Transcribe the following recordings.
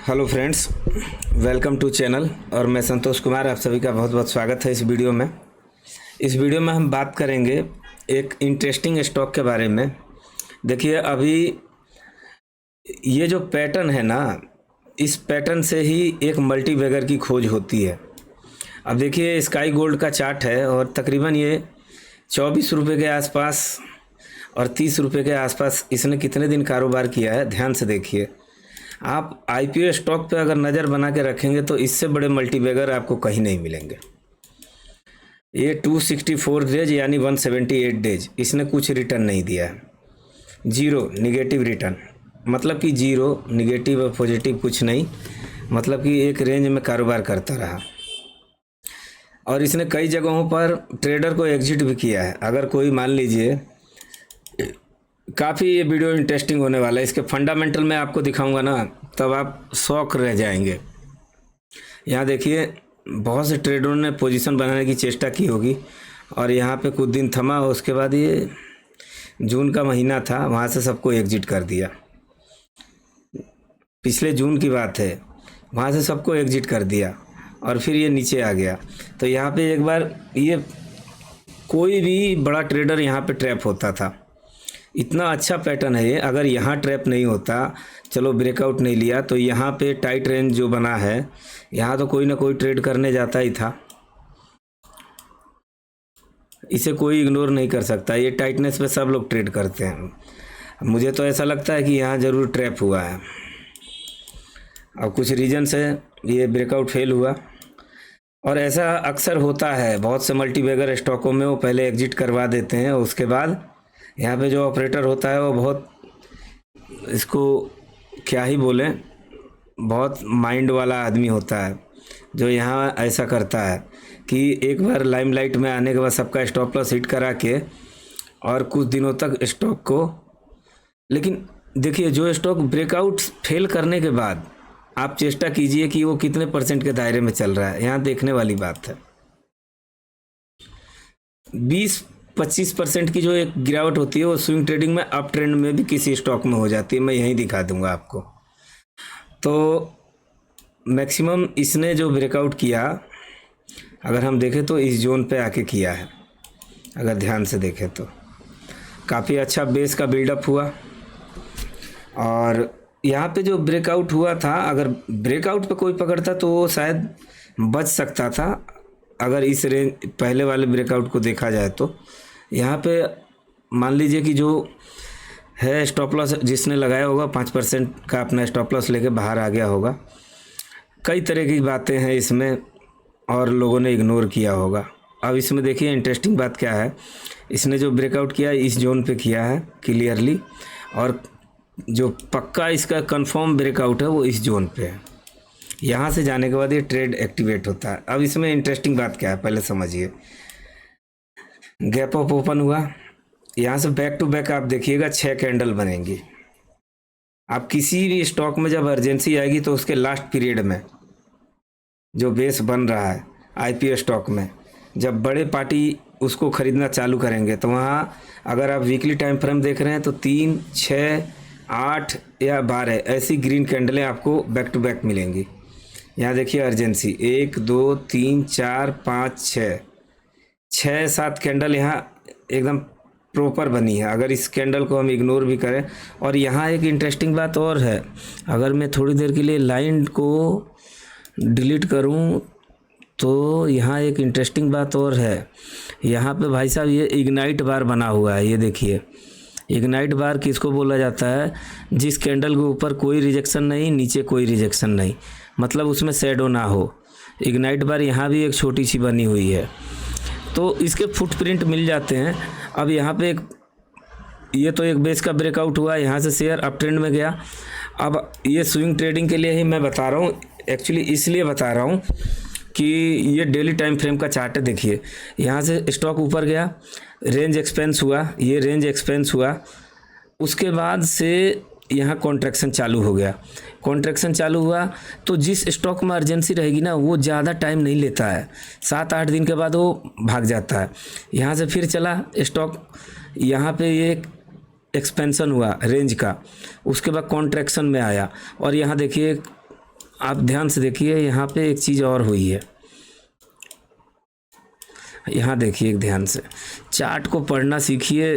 Hello friends, welcome to channel. और मैं संतोष कुमार, आप सभी का बहुत बहुत स्वागत है इस वीडियो में। इस वीडियो में हम बात करेंगे एक इंटरेस्टिंग स्टॉक के बारे में। देखिए, अभी ये जो पैटर्न है ना, इस पैटर्न से ही एक मल्टी बैगर की खोज होती है। अब देखिए, स्काई गोल्ड का चार्ट है और तकरीबन ये 24 रुपये के आसपास और 30 रुपये के आसपास इसने कितने दिन कारोबार किया है, ध्यान से देखिए। आप आईपीओ स्टॉक पे अगर नज़र बना के रखेंगे तो इससे बड़े मल्टीबैगर आपको कहीं नहीं मिलेंगे। ये 264 डेज यानी 178 डेज इसने कुछ रिटर्न नहीं दिया है, जीरो निगेटिव रिटर्न। मतलब कि जीरो निगेटिव और पॉजिटिव कुछ नहीं, मतलब कि एक रेंज में कारोबार करता रहा। और इसने कई जगहों पर ट्रेडर को एग्जिट भी किया है। अगर कोई मान लीजिए, काफ़ी ये वीडियो इंटरेस्टिंग होने वाला है, इसके फंडामेंटल मैं आपको दिखाऊंगा ना, तब आप शॉक रह जाएंगे। यहाँ देखिए, बहुत से ट्रेडरों ने पोजीशन बनाने की चेष्टा की होगी और यहाँ पे कुछ दिन थमा, उसके बाद ये जून का महीना था, वहाँ से सबको एग्जिट कर दिया। पिछले जून की बात है, वहाँ से सबको एग्जिट कर दिया और फिर ये नीचे आ गया। तो यहाँ पे एक बार ये कोई भी बड़ा ट्रेडर यहाँ पे ट्रैप होता था। इतना अच्छा पैटर्न है ये। अगर यहाँ ट्रैप नहीं होता, चलो ब्रेकआउट नहीं लिया, तो यहाँ पे टाइट रेंज जो बना है, यहाँ तो कोई ना कोई ट्रेड करने जाता ही था। इसे कोई इग्नोर नहीं कर सकता। ये टाइटनेस पे सब लोग ट्रेड करते हैं। मुझे तो ऐसा लगता है कि यहाँ ज़रूर ट्रैप हुआ है। अब कुछ रीज़न से ये ब्रेकआउट फेल हुआ और ऐसा अक्सर होता है। बहुत से मल्टीबैगर स्टॉकों में वो पहले एग्जिट करवा देते हैं, उसके बाद यहाँ पे जो ऑपरेटर होता है वो बहुत, इसको क्या ही बोलें, बहुत माइंड वाला आदमी होता है, जो यहाँ ऐसा करता है कि एक बार लाइमलाइट में आने के बाद सबका स्टॉप लॉस हिट करा के और कुछ दिनों तक स्टॉक को। लेकिन देखिए, जो स्टॉक ब्रेकआउट फेल करने के बाद आप चेष्टा कीजिए कि वो कितने % के दायरे में चल रहा है। यहाँ देखने वाली बात है, 20-25% की जो एक गिरावट होती है वो स्विंग ट्रेडिंग में अप ट्रेंड में भी किसी स्टॉक में हो जाती है। मैं यहीं दिखा दूंगा आपको। तो मैक्सिमम इसने जो ब्रेकआउट किया, अगर हम देखें तो इस जोन पे आके किया है। अगर ध्यान से देखें तो काफ़ी अच्छा बेस का बिल्डअप हुआ और यहाँ पे जो ब्रेकआउट हुआ था, अगर ब्रेकआउट पे कोई पकड़ता तो वो शायद बच सकता था। अगर इस रेंज पहले वाले ब्रेकआउट को देखा जाए तो यहाँ पे मान लीजिए कि जो है स्टॉप लॉस जिसने लगाया होगा 5% का अपना स्टॉप लॉस लेके बाहर आ गया होगा। कई तरह की बातें हैं इसमें और लोगों ने इग्नोर किया होगा। अब इसमें देखिए, इंटरेस्टिंग बात क्या है, इसने जो ब्रेकआउट किया इस जोन पे किया है क्लियरली, और जो पक्का इसका कंफर्म ब्रेकआउट है वो इस जोन पे है। यहाँ से जाने के बाद ये ट्रेड एक्टिवेट होता है। अब इसमें इंटरेस्टिंग बात क्या है, पहले समझिए। गैप अप ओपन हुआ, यहाँ से बैक टू बैक आप देखिएगा 6 कैंडल बनेंगी। आप किसी भी स्टॉक में जब अर्जेंसी आएगी तो उसके लास्ट पीरियड में जो बेस बन रहा है आईपीओ स्टॉक में, जब बड़े पार्टी उसको ख़रीदना चालू करेंगे, तो वहाँ अगर आप वीकली टाइम फ्रेम देख रहे हैं तो 3, 6, 8 या 12 ऐसी ग्रीन कैंडलें आपको बैक टू बैक मिलेंगी। यहाँ देखिए अर्जेंसी 1, 2, 3, 4, 5, 6, 7 कैंडल यहाँ एकदम प्रॉपर बनी है। अगर इस कैंडल को हम इग्नोर भी करें, और यहाँ एक इंटरेस्टिंग बात और है, अगर मैं थोड़ी देर के लिए लाइन को डिलीट करूँ तो यहाँ एक इंटरेस्टिंग बात और है। यहाँ पे भाई साहब ये इग्नाइट बार बना हुआ है। ये देखिए, इग्नाइट बार किसको बोला जाता है? जिस कैंडल के ऊपर कोई रिजेक्शन नहीं, नीचे कोई रिजेक्शन नहीं, मतलब उसमें शैडो ना हो। इग्नाइट बार यहाँ भी एक छोटी सी बनी हुई है, तो इसके फुटप्रिंट मिल जाते हैं। अब यहाँ पे ये तो एक बेस का ब्रेकआउट हुआ, यहाँ से शेयर अप ट्रेंड में गया। अब ये स्विंग ट्रेडिंग के लिए ही मैं बता रहा हूँ, एक्चुअली इसलिए बता रहा हूँ कि ये डेली टाइम फ्रेम का चार्ट है। देखिए, यहाँ से स्टॉक ऊपर गया, रेंज एक्सपेंस हुआ, ये रेंज एक्सपेंस हुआ, उसके बाद से यहाँ कॉन्ट्रैक्शन चालू हो गया। कॉन्ट्रैक्शन चालू हुआ तो जिस स्टॉक में अर्जेंसी रहेगी ना, वो ज़्यादा टाइम नहीं लेता है, 7-8 दिन के बाद वो भाग जाता है। यहाँ से फिर चला स्टॉक, यहाँ पे ये एक्सपेंशन हुआ रेंज का, उसके बाद कॉन्ट्रैक्शन में आया और यहाँ देखिए आप ध्यान से देखिए, यहाँ पे एक चीज़ और हुई है। यहाँ देखिए एक ध्यान से, चार्ट को पढ़ना सीखिए।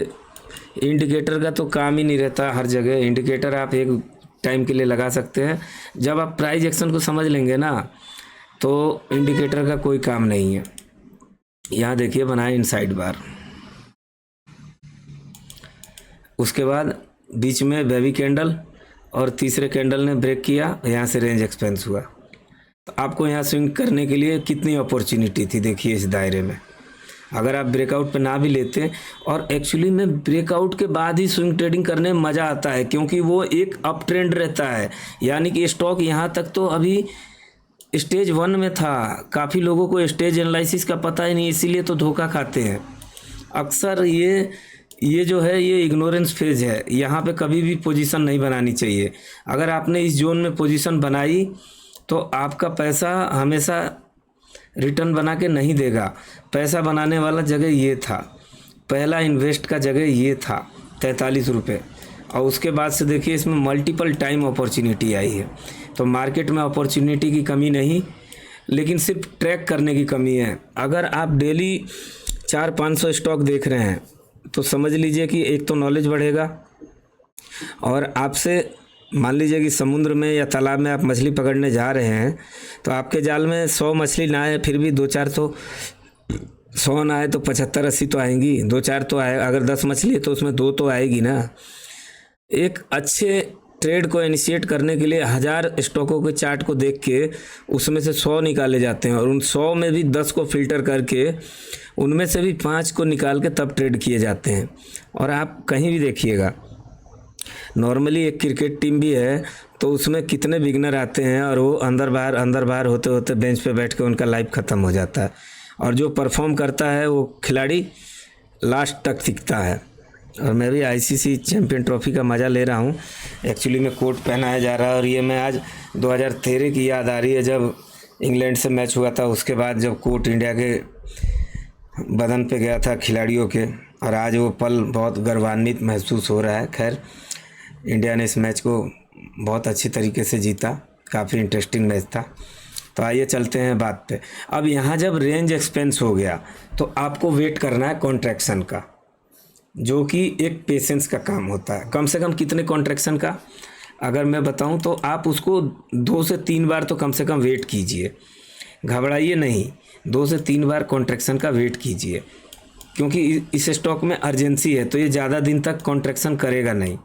इंडिकेटर का तो काम ही नहीं रहता हर जगह। इंडिकेटर आप एक टाइम के लिए लगा सकते हैं, जब आप प्राइस एक्शन को समझ लेंगे ना तो इंडिकेटर का कोई काम नहीं है। यहाँ देखिए बनाए इनसाइड बार, उसके बाद बीच में बेबी कैंडल और तीसरे कैंडल ने ब्रेक किया, यहाँ से रेंज एक्सपेंस हुआ। तो आपको यहाँ स्विंग करने के लिए कितनी अपॉर्चुनिटी थी देखिए इस दायरे में। अगर आप ब्रेकआउट पे ना भी लेते, और एक्चुअली में ब्रेकआउट के बाद ही स्विंग ट्रेडिंग करने में मज़ा आता है, क्योंकि वो एक अप ट्रेंड रहता है। यानी कि स्टॉक यहाँ तक तो अभी स्टेज 1 में था। काफ़ी लोगों को स्टेज एनालिसिस का पता ही नहीं, इसीलिए तो धोखा खाते हैं अक्सर। ये जो है ये इग्नोरेंस फेज है। यहाँ पे कभी भी पोजीशन नहीं बनानी चाहिए। अगर आपने इस जोन में पोजीशन बनाई तो आपका पैसा हमेशा रिटर्न बना के नहीं देगा। पैसा बनाने वाला जगह ये था, पहला इन्वेस्ट का जगह ये था 43 रुपये, और उसके बाद से देखिए इसमें मल्टीपल टाइम अपॉर्चुनिटी आई है। तो मार्केट में अपॉर्चुनिटी की कमी नहीं, लेकिन सिर्फ ट्रैक करने की कमी है। अगर आप डेली 400-500 स्टॉक देख रहे हैं तो समझ लीजिए कि एक तो नॉलेज बढ़ेगा, और आपसे मान लीजिए कि समुद्र में या तालाब में आप मछली पकड़ने जा रहे हैं, तो आपके जाल में 100 मछली ना आए फिर भी 2-4 तो 100 ना आए तो 75-80 तो आएंगी, 2-4 तो आए। अगर 10 मछली है तो उसमें 2 तो आएगी ना। एक अच्छे ट्रेड को इनिशिएट करने के लिए 1000 स्टॉकों के चार्ट को देख के उसमें से 100 निकाले जाते हैं, और उन 100 में भी 10 को फिल्टर करके उनमें से भी 5 को निकाल के तब ट्रेड किए जाते हैं। और आप कहीं भी देखिएगा, नॉर्मली एक क्रिकेट टीम भी है तो उसमें कितने बिगनर आते हैं, और वो अंदर बाहर होते होते बेंच पे बैठ के उनका लाइफ ख़त्म हो जाता है। और जो परफॉर्म करता है वो खिलाड़ी लास्ट तक टिकता है। और मैं भी आईसीसी चैम्पियन ट्रॉफी का मज़ा ले रहा हूँ। एक्चुअली में कोट पहनाया जा रहा है, और ये मैं आज 2013 की याद आ रही है, जब इंग्लैंड से मैच हुआ था। उसके बाद जब कोट इंडिया के बदन पे गया था खिलाड़ियों के, और आज वो पल बहुत गर्वान्वित महसूस हो रहा है। खैर, इंडिया ने इस मैच को बहुत अच्छी तरीके से जीता, काफ़ी इंटरेस्टिंग मैच था। तो आइए चलते हैं बात पे। अब यहाँ जब रेंज एक्सपेंस हो गया तो आपको वेट करना है कॉन्ट्रैक्शन का, जो कि एक पेशेंस का काम होता है। कम से कम कितने कॉन्ट्रैक्शन का अगर मैं बताऊं तो आप उसको 2 से 3 बार तो कम से कम वेट कीजिए, घबराइए नहीं। 2 से 3 बार कॉन्ट्रैक्शन का वेट कीजिए, क्योंकि इस स्टॉक में अर्जेंसी है, तो ये ज़्यादा दिन तक कॉन्ट्रैक्शन करेगा नहीं।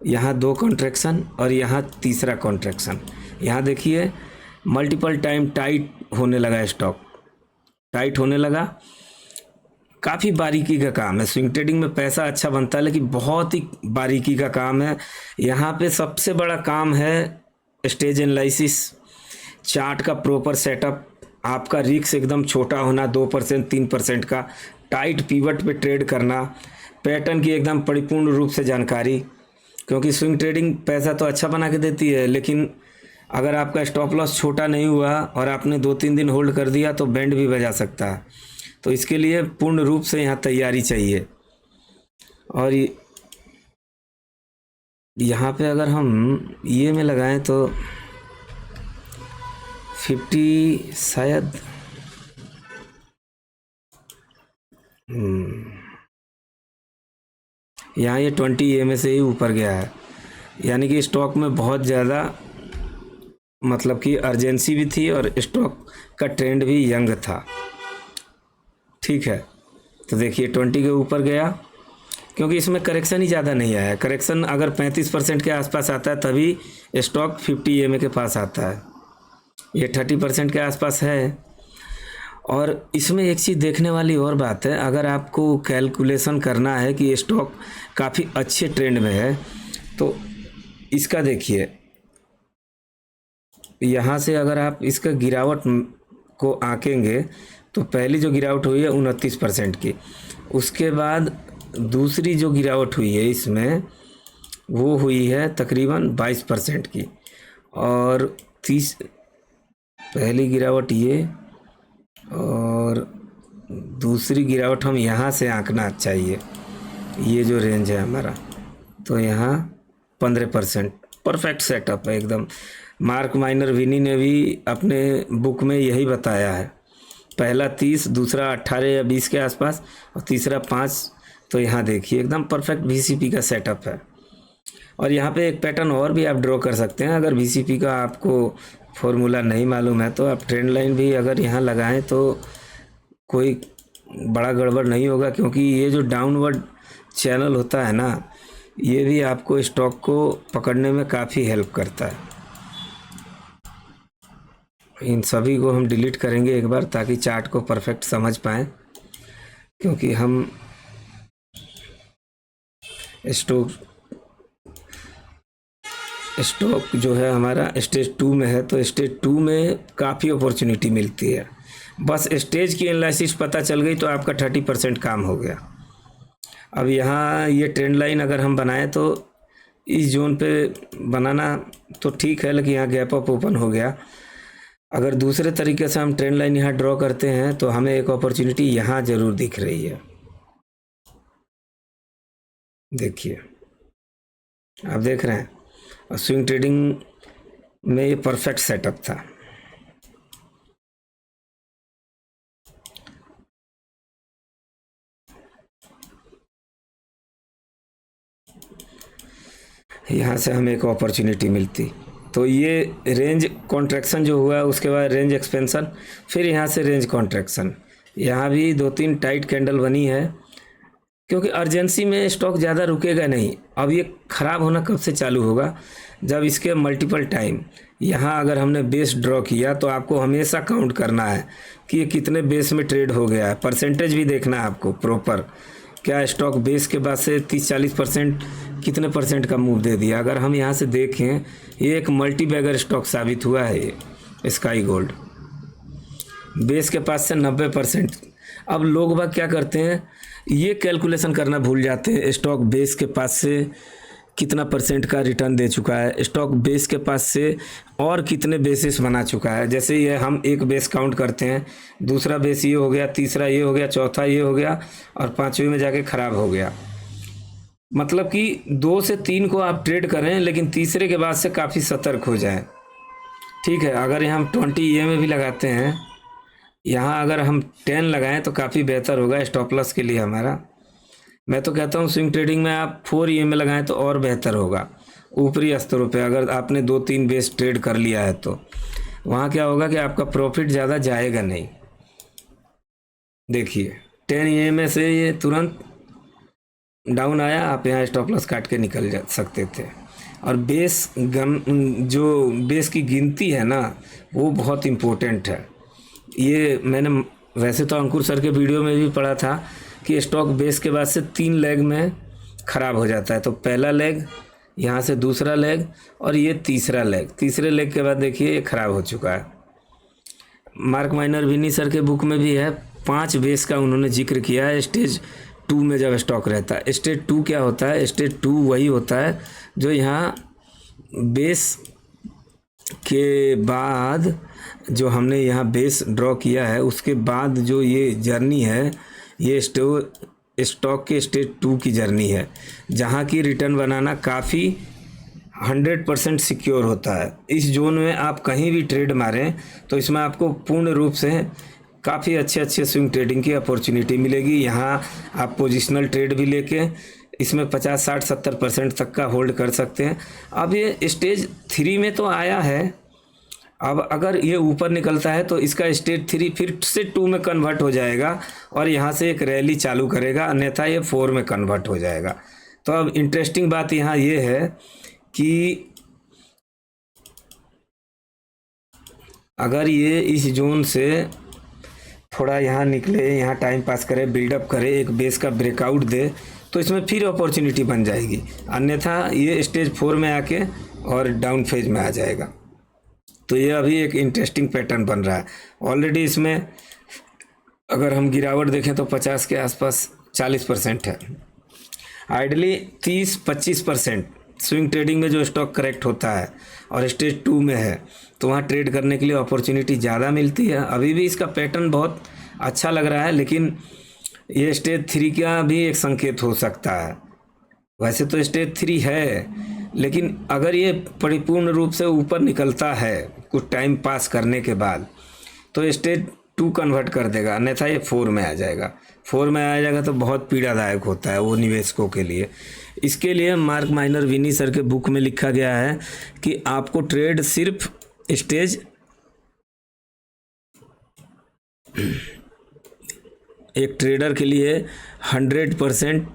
यहाँ 2 कॉन्ट्रैक्शन और यहाँ तीसरा कॉन्ट्रैक्शन। यहाँ देखिए मल्टीपल टाइम टाइट होने लगा, स्टॉक टाइट होने लगा। काफ़ी बारीकी का काम है। स्विंग ट्रेडिंग में पैसा अच्छा बनता है, लेकिन बहुत ही बारीकी का काम है। यहाँ पे सबसे बड़ा काम है स्टेज एनालिसिस, चार्ट का प्रॉपर सेटअप, आपका रिस्क एकदम छोटा होना, 2% 3% का, टाइट पीवट पे ट्रेड करना, पैटर्न की एकदम परिपूर्ण रूप से जानकारी। क्योंकि स्विंग ट्रेडिंग पैसा तो अच्छा बना के देती है, लेकिन अगर आपका स्टॉप लॉस छोटा नहीं हुआ और आपने 2-3 दिन होल्ड कर दिया तो बैंड भी बजा सकता है। तो इसके लिए पूर्ण रूप से यहाँ तैयारी चाहिए। और यहाँ पे अगर हम ये में लगाएं तो 50 शायद यहाँ ये 20 EMA से ही ऊपर गया है। यानी कि स्टॉक में बहुत ज़्यादा मतलब कि अर्जेंसी भी थी, और स्टॉक का ट्रेंड भी यंग था। ठीक है, तो देखिए 20 के ऊपर गया, क्योंकि इसमें करेक्शन ही ज़्यादा नहीं आया। करेक्शन अगर 35% के आसपास आता है तभी स्टॉक 50 EMA के पास आता है। ये 30% के आसपास है। और इसमें एक चीज़ देखने वाली और बात है, अगर आपको कैलकुलेशन करना है कि स्टॉक काफ़ी अच्छे ट्रेंड में है, तो इसका देखिए यहाँ से अगर आप इसका गिरावट को आंकेंगे तो पहली जो गिरावट हुई है 29% की, उसके बाद दूसरी जो गिरावट हुई है इसमें वो हुई है तकरीबन 22% की, और पहली गिरावट ये और दूसरी गिरावट हम यहाँ से आंकना चाहिए। ये जो रेंज है हमारा, तो यहाँ 15%, परफेक्ट सेटअप है एकदम। मार्क माइनर विनी ने भी अपने बुक में यही बताया है, पहला 30, दूसरा 18 या 20 के आसपास और तीसरा 5। तो यहाँ देखिए एकदम परफेक्ट VCP का सेटअप है। और यहाँ पे एक पैटर्न और भी आप ड्रॉ कर सकते हैं। अगर VCP का आपको फॉर्मूला नहीं मालूम है तो आप ट्रेंड लाइन भी अगर यहाँ लगाएं तो कोई बड़ा गड़बड़ नहीं होगा, क्योंकि ये जो डाउनवर्ड चैनल होता है ना, ये भी आपको स्टॉक को पकड़ने में काफ़ी हेल्प करता है। इन सभी को हम डिलीट करेंगे एक बार, ताकि चार्ट को परफेक्ट समझ पाएँ, क्योंकि हम स्टॉक जो है हमारा स्टेज 2 में है, तो स्टेज 2 में काफ़ी अपॉर्चुनिटी मिलती है। बस स्टेज की एनालिसिस पता चल गई तो आपका 30% काम हो गया। अब यहाँ ये ट्रेंड लाइन अगर हम बनाएं तो इस जोन पे बनाना तो ठीक है, लेकिन यहाँ गैप अप ओपन हो गया। अगर दूसरे तरीके से हम ट्रेंड लाइन यहाँ ड्रॉ करते हैं तो हमें एक अपॉर्चुनिटी यहाँ ज़रूर दिख रही है। देखिए, आप देख रहे हैं, और स्विंग ट्रेडिंग में ये परफेक्ट सेटअप था। यहाँ से हमें एक अपॉर्चुनिटी मिलती, तो ये रेंज कॉन्ट्रैक्शन जो हुआ, उसके बाद रेंज एक्सपेंशन, फिर यहाँ से रेंज कॉन्ट्रैक्शन। यहाँ भी 2-3 टाइट कैंडल बनी है, क्योंकि अर्जेंसी में स्टॉक ज़्यादा रुकेगा नहीं। अब ये ख़राब होना कब से चालू होगा, जब इसके मल्टीपल टाइम यहाँ अगर हमने बेस ड्रॉ किया तो आपको हमेशा काउंट करना है कि ये कितने बेस में ट्रेड हो गया है। परसेंटेज भी देखना है आपको प्रॉपर, क्या स्टॉक बेस के बाद से 30-40% कितने परसेंट का मूव दे दिया। अगर हम यहाँ से देखें, ये एक मल्टी बैगर स्टॉक साबित हुआ है ये स्काई गोल्ड, बेस के पास से 90%। अब लोग बाग क्या करते हैं, ये कैलकुलेशन करना भूल जाते हैं स्टॉक बेस के पास से कितना परसेंट का रिटर्न दे चुका है, स्टॉक बेस के पास से और कितने बेसिस बना चुका है। जैसे ये हम एक बेस काउंट करते हैं, दूसरा बेस ये हो गया, तीसरा ये हो गया, चौथा ये हो गया और पाँचवें में जाके ख़राब हो गया। मतलब कि 2 से 3 को आप ट्रेड करें, लेकिन तीसरे के बाद से काफ़ी सतर्क हो जाएं। ठीक है, अगर यहाँ हम 20 EM में भी लगाते हैं, यहाँ अगर हम 10 लगाएं तो काफ़ी बेहतर होगा स्टॉप लॉस के लिए हमारा। मैं तो कहता हूँ स्विंग ट्रेडिंग में आप 4 EM में लगाएं तो और बेहतर होगा। ऊपरी स्तरों पे अगर आपने 2-3 बेस ट्रेड कर लिया है तो वहाँ क्या होगा कि आपका प्रॉफिट ज़्यादा जाएगा नहीं। देखिए 10 EM से ये तुरंत डाउन आया, आप यहाँ स्टॉप लॉस काट के निकल जा सकते थे। और जो बेस की गिनती है ना, वो बहुत इम्पोर्टेंट है। ये मैंने वैसे तो अंकुर सर के वीडियो में भी पढ़ा था कि स्टॉक बेस के बाद से 3 लेग में ख़राब हो जाता है। तो पहला लेग, यहाँ से दूसरा लेग और ये तीसरा लेग। तीसरे लेग के बाद देखिए ये ख़राब हो चुका है। मार्क माइनर विनी सर के बुक में भी है, 5 बेस का उन्होंने जिक्र किया है स्टेज 2 में जब स्टॉक रहता है। स्टेज 2 क्या होता है? स्टेज 2 वही होता है जो यहाँ बेस के बाद जो हमने यहाँ बेस ड्रॉ किया है, उसके बाद जो ये जर्नी है, ये स्टॉक के स्टेज 2 की जर्नी है, जहाँ की रिटर्न बनाना काफ़ी 100% सिक्योर होता है। इस जोन में आप कहीं भी ट्रेड मारें तो इसमें आपको पूर्ण रूप से काफ़ी अच्छे स्विंग ट्रेडिंग की अपॉर्चुनिटी मिलेगी। यहाँ आप पोजिशनल ट्रेड भी लेके इसमें 50, 60, 70% तक का होल्ड कर सकते हैं। अब ये स्टेज 3 में तो आया है, अब अगर ये ऊपर निकलता है तो इसका स्टेज 3 फिर से 2 में कन्वर्ट हो जाएगा और यहाँ से एक रैली चालू करेगा, अन्यथा ये 4 में कन्वर्ट हो जाएगा। तो अब इंटरेस्टिंग बात यहाँ ये है कि अगर ये इस जोन से थोड़ा यहाँ निकले, यहाँ टाइम पास करे, बिल्डअप करे, एक बेस का ब्रेकआउट दे, तो इसमें फिर अपॉर्चुनिटी बन जाएगी। अन्यथा ये स्टेज 4 में आके और डाउन फेज में आ जाएगा। तो ये अभी एक इंटरेस्टिंग पैटर्न बन रहा है। ऑलरेडी इसमें अगर हम गिरावट देखें तो 50 के आसपास 40% है। आइडली 30-25% स्विंग ट्रेडिंग में जो स्टॉक करेक्ट होता है और स्टेज 2 में है, तो वहाँ ट्रेड करने के लिए अपॉर्चुनिटी ज़्यादा मिलती है। अभी भी इसका पैटर्न बहुत अच्छा लग रहा है, लेकिन ये स्टेज 3 का भी एक संकेत हो सकता है। वैसे तो स्टेज 3 है, लेकिन अगर ये परिपूर्ण रूप से ऊपर निकलता है कुछ टाइम पास करने के बाद तो स्टेज 2 कन्वर्ट कर देगा, अन्यथा ये 4 में आ जाएगा। 4 में आ जाएगा तो बहुत पीड़ादायक होता है वो निवेशकों के लिए। इसके लिए मार्क माइनर विनी सर के बुक में लिखा गया है कि आपको ट्रेड सिर्फ स्टेज एक ट्रेडर के लिए 100%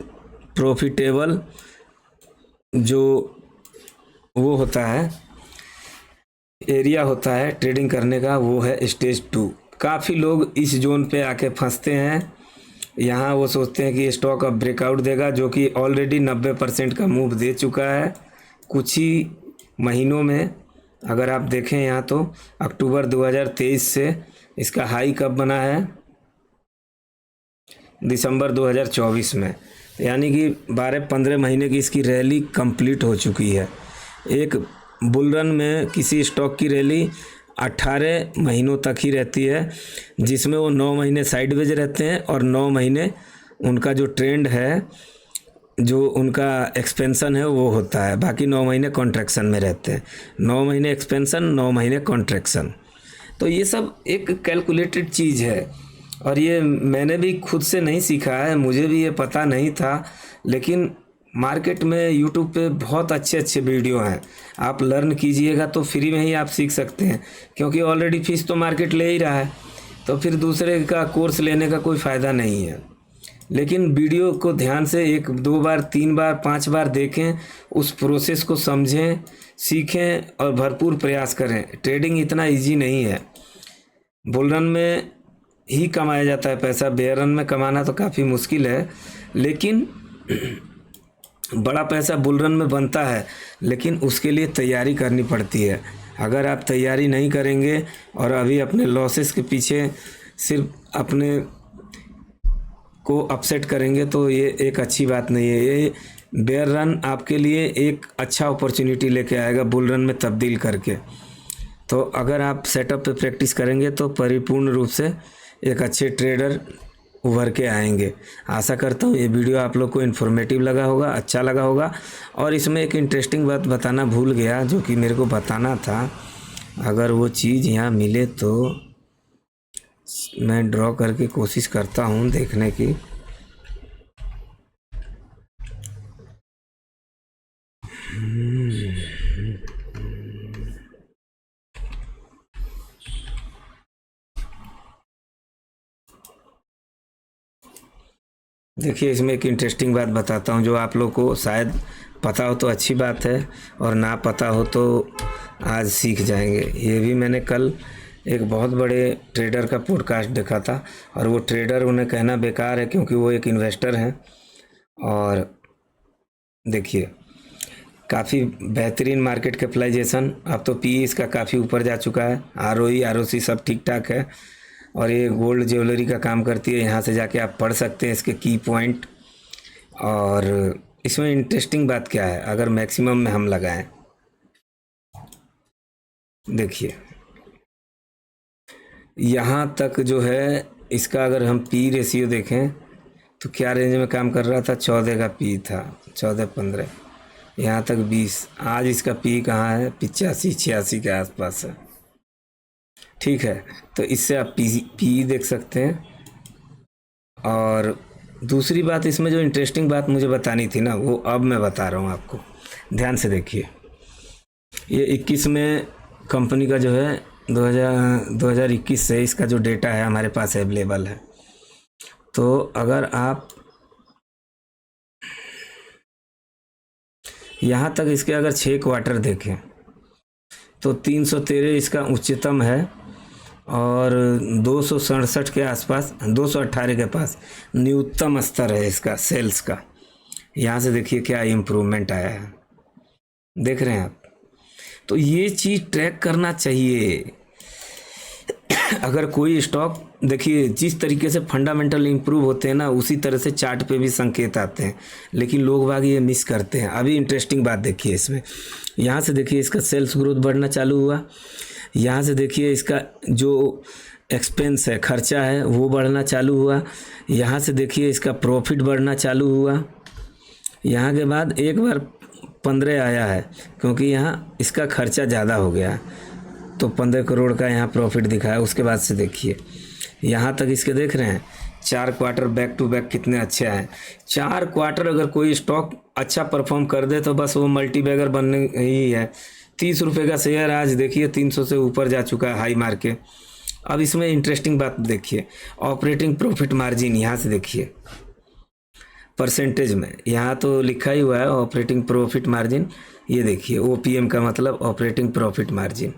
प्रॉफिटेबल जो वो होता है एरिया होता है ट्रेडिंग करने का, वो है स्टेज 2। काफ़ी लोग इस जोन पे आके फंसते हैं। यहाँ वो सोचते हैं कि स्टॉक अब ब्रेकआउट देगा, जो कि ऑलरेडी 90% का मूव दे चुका है कुछ ही महीनों में। अगर आप देखें यहाँ तो अक्टूबर 2023 से इसका हाई कब बना है, दिसंबर 2024 में, यानी कि 12-15 महीने की इसकी रैली कंप्लीट हो चुकी है। एक बुल रन में किसी स्टॉक की रैली 18 महीनों तक ही रहती है, जिसमें वो 9 महीने साइडवेज रहते हैं और 9 महीने उनका जो ट्रेंड है, जो उनका एक्सपेंशन है वो होता है। बाकी 9 महीने कॉन्ट्रैक्शन में रहते हैं। 9 महीने एक्सपेंशन, 9 महीने कॉन्ट्रैक्शन। तो ये सब एक कैलकुलेटेड चीज़ है और ये मैंने भी खुद से नहीं सीखा है, मुझे भी ये पता नहीं था। लेकिन मार्केट में यूट्यूब पे बहुत अच्छे अच्छे वीडियो हैं, आप लर्न कीजिएगा तो फ्री में ही आप सीख सकते हैं, क्योंकि ऑलरेडी फीस तो मार्केट ले ही रहा है, तो फिर दूसरे का कोर्स लेने का कोई फ़ायदा नहीं है। लेकिन वीडियो को ध्यान से 1-2 बार, 3 बार, 5 बार देखें, उस प्रोसेस को समझें, सीखें और भरपूर प्रयास करें। ट्रेडिंग इतना ईजी नहीं है। बुल रन में ही कमाया जाता है पैसा, बेयर रन में कमाना तो काफ़ी मुश्किल है। लेकिन बड़ा पैसा बुल रन में बनता है, लेकिन उसके लिए तैयारी करनी पड़ती है। अगर आप तैयारी नहीं करेंगे और अभी अपने लॉसेस के पीछे सिर्फ अपने को अपसेट करेंगे तो ये एक अच्छी बात नहीं है। ये बेयर रन आपके लिए एक अच्छा अपॉर्चुनिटी लेके आएगा बुल रन में तब्दील करके। तो अगर आप सेटअप पे प्रैक्टिस करेंगे तो परिपूर्ण रूप से एक अच्छे ट्रेडर उभर के आएंगे। आशा करता हूँ ये वीडियो आप लोग को इन्फॉर्मेटिव लगा होगा, अच्छा लगा होगा। और इसमें एक इंटरेस्टिंग बात बताना भूल गया, जो कि मेरे को बताना था। अगर वो चीज़ यहाँ मिले तो मैं ड्रॉ करके कोशिश करता हूँ देखने की। देखिए, इसमें एक इंटरेस्टिंग बात बताता हूँ जो आप लोग को शायद पता हो तो अच्छी बात है, और ना पता हो तो आज सीख जाएंगे। ये भी मैंने कल एक बहुत बड़े ट्रेडर का पॉडकास्ट देखा था, और वो ट्रेडर, उन्हें कहना बेकार है क्योंकि वो एक इन्वेस्टर हैं। और देखिए, काफ़ी बेहतरीन मार्केट कैपिटलाइजेशन, अब तो पी इसका काफ़ी ऊपर जा चुका है, ROE ROC सब ठीक ठाक है, और ये गोल्ड ज्वेलरी का काम करती है। यहाँ से जाके आप पढ़ सकते हैं इसके की पॉइंट। और इसमें इंटरेस्टिंग बात क्या है, अगर मैक्सिमम में हम लगाएं, देखिए यहाँ तक जो है इसका, अगर हम पी रेशियो देखें तो क्या रेंज में काम कर रहा था, 14 का पी था, 14-15, यहाँ तक 20। आज इसका पी कहाँ है, 85-86 के आसपास है। ठीक है, तो इससे आप पी देख सकते हैं। और दूसरी बात, इसमें जो इंटरेस्टिंग बात मुझे बतानी थी ना, वो अब मैं बता रहा हूँ आपको, ध्यान से देखिए। ये 21 में कंपनी का जो है 2021 से इसका जो डेटा है हमारे पास अवेलेबल है। तो अगर आप यहाँ तक इसके अगर 6 क्वार्टर देखें तो 313 इसका उच्चतम है, और 267 के आसपास, 218 के पास न्यूनतम स्तर है इसका सेल्स का। यहाँ से देखिए क्या इम्प्रूवमेंट आया है, देख रहे हैं आप। तो ये चीज़ ट्रैक करना चाहिए। अगर कोई स्टॉक, देखिए जिस तरीके से फंडामेंटल इंप्रूव होते हैं ना, उसी तरह से चार्ट पे भी संकेत आते हैं, लेकिन लोग बाग ये मिस करते हैं। अभी इंटरेस्टिंग बात देखिए इसमें, यहाँ से देखिए इसका सेल्स ग्रोथ बढ़ना चालू हुआ, यहाँ से देखिए इसका जो एक्सपेंस है, खर्चा है, वो बढ़ना चालू हुआ, यहाँ से देखिए इसका प्रॉफिट बढ़ना चालू हुआ। यहाँ के बाद एक बार 15 आया है, क्योंकि यहाँ इसका खर्चा ज़्यादा हो गया, तो 15 करोड़ का यहाँ प्रॉफिट दिखाया। उसके बाद से देखिए यहाँ तक इसके देख रहे हैं 4 क्वार्टर बैक टू बैक कितने अच्छे हैं। 4 क्वार्टर अगर कोई स्टॉक अच्छा परफॉर्म कर दे तो बस वो मल्टी बैगर बनने ही है। 30 रुपये का शेयर आज देखिए 300 से ऊपर जा चुका है हाई मार के। अब इसमें इंटरेस्टिंग बात देखिए, ऑपरेटिंग प्रॉफिट मार्जिन यहाँ से देखिए परसेंटेज में, यहाँ तो लिखा ही हुआ है ऑपरेटिंग प्रॉफिट मार्जिन, ये देखिए OPM का मतलब ऑपरेटिंग प्रॉफिट मार्जिन।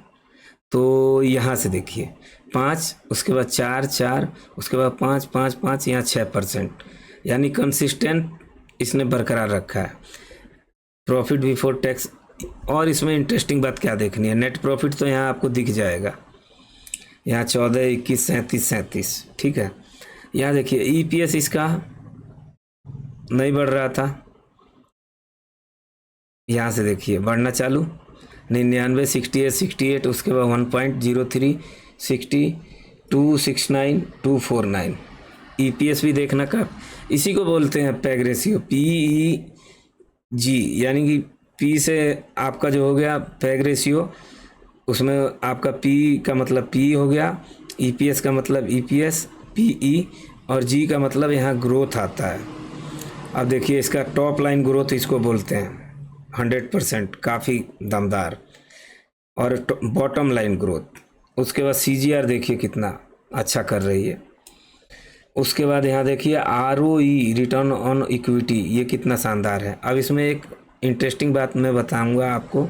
तो यहाँ से देखिए 5, उसके बाद 4, उसके बाद 5, यहाँ 6%, यानी कंसिस्टेंट इसने बरकरार रखा है प्रॉफिट बिफोर टैक्स। और इसमें इंटरेस्टिंग बात क्या देखनी है, नेट प्रॉफिट तो यहाँ आपको दिख जाएगा, यहाँ 14, 21, 37, ठीक है। यहाँ देखिए EPS इसका नहीं बढ़ रहा था, यहाँ से देखिए बढ़ना चालू, 99, 68, उसके बाद 1.03, 62, 69, 249। EPS भी देखना का, इसी को बोलते हैं पैग रेशियो, PEG, यानी कि P से आपका जो हो गया पैग रेशियो, उसमें आपका P का मतलब P हो गया, EPS का मतलब EPS, PE, और G का मतलब यहाँ ग्रोथ आता है। अब देखिए इसका टॉप लाइन ग्रोथ इसको बोलते हैं 100%, काफ़ी दमदार, और बॉटम लाइन ग्रोथ। उसके बाद CGR देखिए कितना अच्छा कर रही है। उसके बाद यहाँ देखिए ROE, रिटर्न ऑन इक्विटी, ये कितना शानदार है। अब इसमें एक इंटरेस्टिंग बात मैं बताऊंगा आपको,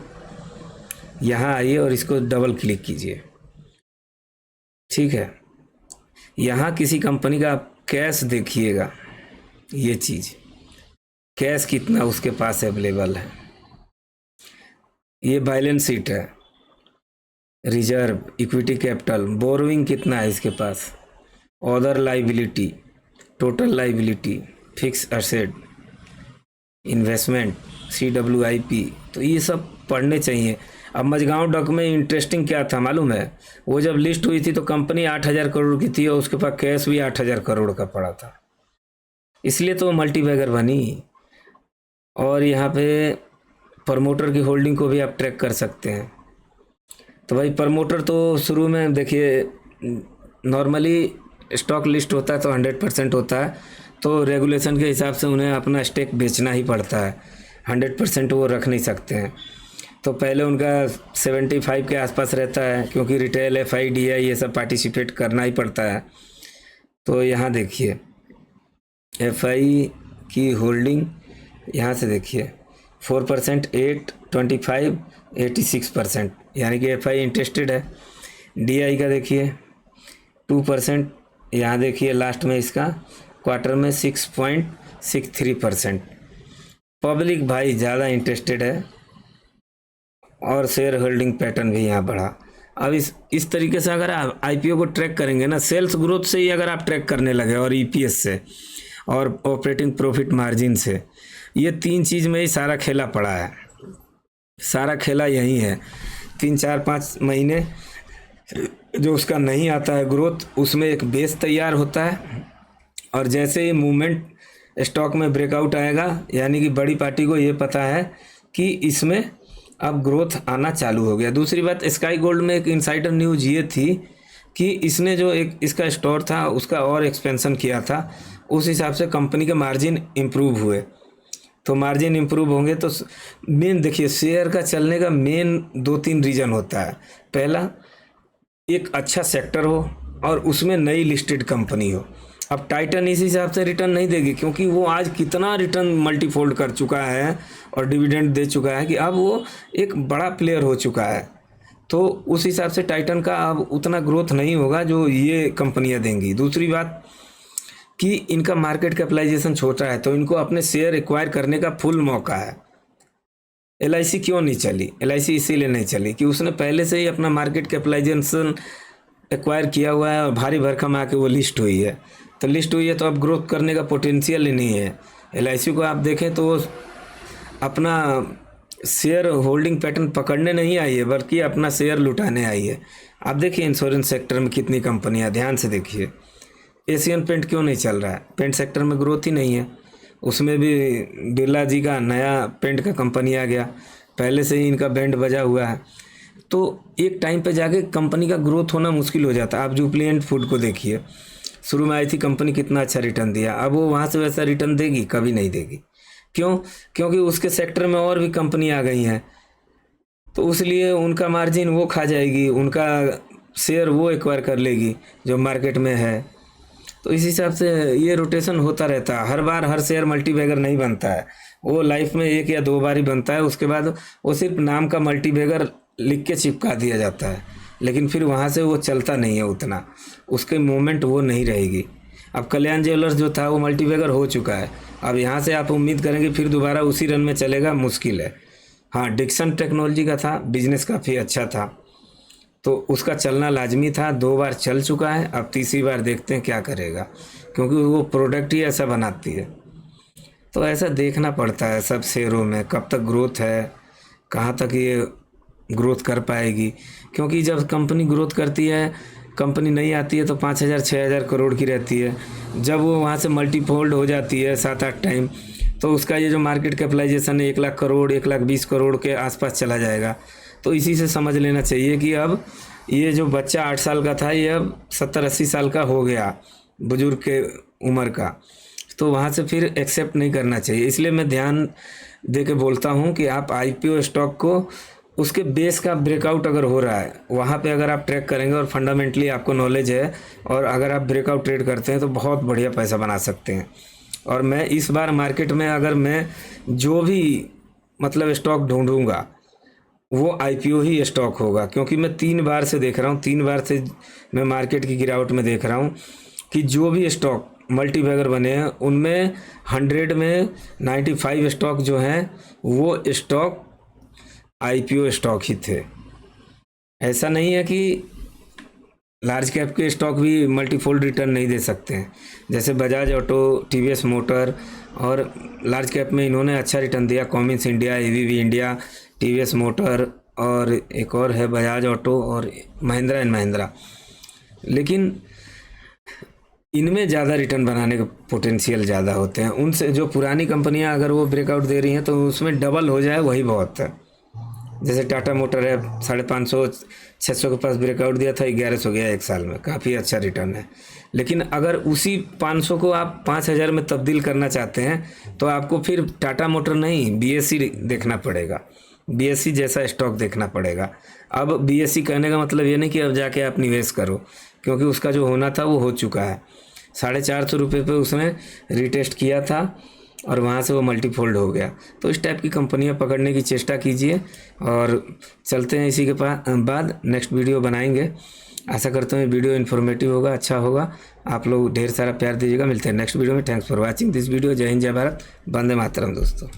यहाँ आइए और इसको डबल क्लिक कीजिए, ठीक है। यहाँ किसी कंपनी का आप कैश देखिएगा, ये चीज़ कैश कितना उसके पास अवेलेबल है, ये बैलेंस शीट है, रिजर्व, इक्विटी कैपिटल, बोरोइंग कितना है इसके पास, other liability, total liability, fix asset, investment, CWIP, तो ये सब पढ़ने चाहिए। अब मझगांव डॉक में इंटरेस्टिंग क्या था मालूम है, वो जब लिस्ट हुई थी तो कंपनी 8,000 करोड़ की थी और उसके पास कैश भी 8,000 करोड़ का पड़ा था, इसलिए तो मल्टी बैगर बनी। और यहाँ पे प्रमोटर की होल्डिंग को भी आप ट्रैक कर सकते हैं। तो भाई प्रमोटर तो शुरू में देखिए नॉर्मली स्टॉक लिस्ट होता है तो 100% होता है, तो रेगुलेशन के हिसाब से उन्हें अपना स्टेक बेचना ही पड़ता है, 100% वो रख नहीं सकते हैं। तो पहले उनका 75 के आसपास रहता है, क्योंकि रिटेल, FI, DI ये सब पार्टिसिपेट करना ही पड़ता है। तो यहाँ देखिए FI की होल्डिंग, यहाँ से देखिए 4%, 8, 25, 86%, यानी कि FI इंटरेस्टेड है। DI का देखिए 2%, यहाँ देखिए लास्ट में इसका क्वार्टर में 6.63%। पब्लिक भाई ज़्यादा इंटरेस्टेड है और शेयर होल्डिंग पैटर्न भी यहाँ बढ़ा। अब इस तरीके से अगर आप IPO को ट्रैक करेंगे ना, सेल्स ग्रोथ से ही अगर आप ट्रैक करने लगे और EPS से और ऑपरेटिंग प्रॉफिट मार्जिन से, ये 3 चीज़ में ही सारा खेला पड़ा है, सारा खेला यही है। 3, 4, 5 महीने जो उसका नहीं आता है ग्रोथ, उसमें एक बेस तैयार होता है, और जैसे ही मूवमेंट स्टॉक में ब्रेकआउट आएगा, यानी कि बड़ी पार्टी को ये पता है कि इसमें अब ग्रोथ आना चालू हो गया। दूसरी बात, स्काई गोल्ड में एक इनसाइडर न्यूज़ ये थी कि इसने जो एक इसका स्टोर था उसका और एक्सपेंशन किया था, उस हिसाब से कंपनी के मार्जिन इम्प्रूव हुए। तो मार्जिन इम्प्रूव होंगे तो मेन देखिए शेयर का चलने का मेन 2-3 रीज़न होता है। पहला, एक अच्छा सेक्टर हो और उसमें नई लिस्टेड कंपनी हो। अब टाइटन इस हिसाब से रिटर्न नहीं देगी, क्योंकि वो आज कितना रिटर्न मल्टीफोल्ड कर चुका है और डिविडेंड दे चुका है कि अब वो एक बड़ा प्लेयर हो चुका है। तो उस हिसाब से टाइटन का अब उतना ग्रोथ नहीं होगा जो ये कंपनियां देंगी। दूसरी बात कि इनका मार्केट कैपिटलाइजेशन छोटा है, तो इनको अपने शेयर एक्वायर करने का फुल मौका है। LIC क्यों नहीं चली? LIC इसीलिए नहीं चली कि उसने पहले से ही अपना मार्केट कैपिटलाइजेशन एक्वायर किया हुआ है और भारी भरकम आके वो लिस्ट हुई है। तो लिस्ट हुई है तो अब ग्रोथ करने का पोटेंशियल ही नहीं है। LIC को आप देखें तो वो अपना शेयर होल्डिंग पैटर्न पकड़ने नहीं आई है, बल्कि अपना शेयर लुटाने आई है। आप देखिए इंश्योरेंस सेक्टर में कितनी कंपनियां, ध्यान से देखिए। एशियन पेंट क्यों नहीं चल रहा है? पेंट सेक्टर में ग्रोथ ही नहीं है। उसमें भी बिरला जी का नया पेंट का कंपनी आ गया, पहले से ही इनका बैंड बजा हुआ है। तो एक टाइम पे जाके कंपनी का ग्रोथ होना मुश्किल हो जाता है। आप जुबलिएंट फूड को देखिए, शुरू में आई थी कंपनी, कितना अच्छा रिटर्न दिया, अब वो वहाँ से वैसा रिटर्न देगी? कभी नहीं देगी। क्यों? क्योंकि उसके सेक्टर में और भी कंपनी आ गई हैं, तो इसलिए उनका मार्जिन वो खा जाएगी, उनका शेयर वो एक्वायर कर लेगी जो मार्केट में है। तो इस हिसाब से ये रोटेशन होता रहता है। हर बार हर शेयर मल्टीबैगर नहीं बनता है, वो लाइफ में 1 या 2 बार ही बनता है। उसके बाद वो सिर्फ नाम का मल्टीबैगर लिख के चिपका दिया जाता है, लेकिन फिर वहाँ से वो चलता नहीं है उतना, उसके मूवमेंट वो नहीं रहेगी। अब कल्याण ज्वेलर्स जो था वो मल्टीबैगर हो चुका है, अब यहाँ से आप उम्मीद करेंगे फिर दोबारा उसी रन में चलेगा, मुश्किल है। हाँ, डिक्सन टेक्नोलॉजी का था, बिजनेस काफ़ी अच्छा था, तो उसका चलना लाजमी था। 2 बार चल चुका है, अब तीसरी बार देखते हैं क्या करेगा, क्योंकि वो प्रोडक्ट ही ऐसा बनाती है। तो ऐसा देखना पड़ता है सब शेयरों में, कब तक ग्रोथ है, कहाँ तक ये ग्रोथ कर पाएगी। क्योंकि जब कंपनी ग्रोथ करती है, कंपनी नहीं आती है तो 5,000 6,000 करोड़ की रहती है। जब वो वहाँ से मल्टीफोल्ड हो जाती है 7-8 टाइम, तो उसका ये जो मार्केट कैपिटलाइजेशन है 1 लाख करोड़ 1,20,00,000 करोड़ के आसपास चला जाएगा। तो इसी से समझ लेना चाहिए कि अब ये जो बच्चा 8 साल का था, ये अब 70-80 साल का हो गया, बुजुर्ग के उम्र का। तो वहाँ से फिर एक्सेप्ट नहीं करना चाहिए। इसलिए मैं ध्यान दे के बोलता हूँ कि आप IPO स्टॉक को उसके बेस का ब्रेकआउट अगर हो रहा है, वहाँ पे अगर आप ट्रैक करेंगे और फंडामेंटली आपको नॉलेज है, और अगर आप ब्रेकआउट ट्रेड करते हैं तो बहुत बढ़िया पैसा बना सकते हैं। और मैं इस बार मार्केट में अगर मैं जो भी मतलब स्टॉक ढूंढूंगा वो IPO ही स्टॉक होगा, क्योंकि मैं 3 बार से देख रहा हूँ, 3 बार से मैं मार्केट की गिरावट में देख रहा हूँ कि जो भी स्टॉक मल्टीबैगर बने हैं उनमें 100 में 95 स्टॉक जो हैं वो स्टॉक IPO स्टॉक ही थे। ऐसा नहीं है कि लार्ज कैप के स्टॉक भी मल्टीफोल्ड रिटर्न नहीं दे सकते हैं, जैसे बजाज ऑटो, TVS मोटर, और लार्ज कैप में इन्होंने अच्छा रिटर्न दिया, Cummins India, ABB India, TVS motor, और एक और है बजाज ऑटो, और महिंद्रा एंड महिंद्रा। लेकिन इनमें ज़्यादा रिटर्न बनाने का पोटेंशियल ज़्यादा होते हैं उनसे। जो पुरानी कंपनियां अगर वो ब्रेकआउट दे रही हैं तो उसमें डबल हो जाए वही बहुत है। जैसे टाटा मोटर है, 550-600 के पास ब्रेकआउट दिया था, 1100 गया 1 साल में, काफ़ी अच्छा रिटर्न है। लेकिन अगर उसी 500 को आप 5,000 में तब्दील करना चाहते हैं तो आपको फिर टाटा मोटर नहीं, BSE देखना पड़ेगा, BSE जैसा स्टॉक देखना पड़ेगा। अब BSE कहने का मतलब ये नहीं कि अब जाके आप निवेश करो, क्योंकि उसका जो होना था वो हो चुका है। 450 रुपये पे उसने रीटेस्ट किया था और वहाँ से वो मल्टीफोल्ड हो गया। तो इस टाइप की कंपनियां पकड़ने की चेष्टा कीजिए, और चलते हैं इसी के बाद नेक्स्ट वीडियो बनाएंगे। आशा करता हूँ वीडियो इन्फॉर्मेटिव होगा, अच्छा होगा। आप लोग ढेर सारा प्यार दीजिएगा। मिलते हैं नेक्स्ट वीडियो में। Thanks for watching this video. जय हिंद, जय भारत, वंदे मातरम दोस्तों।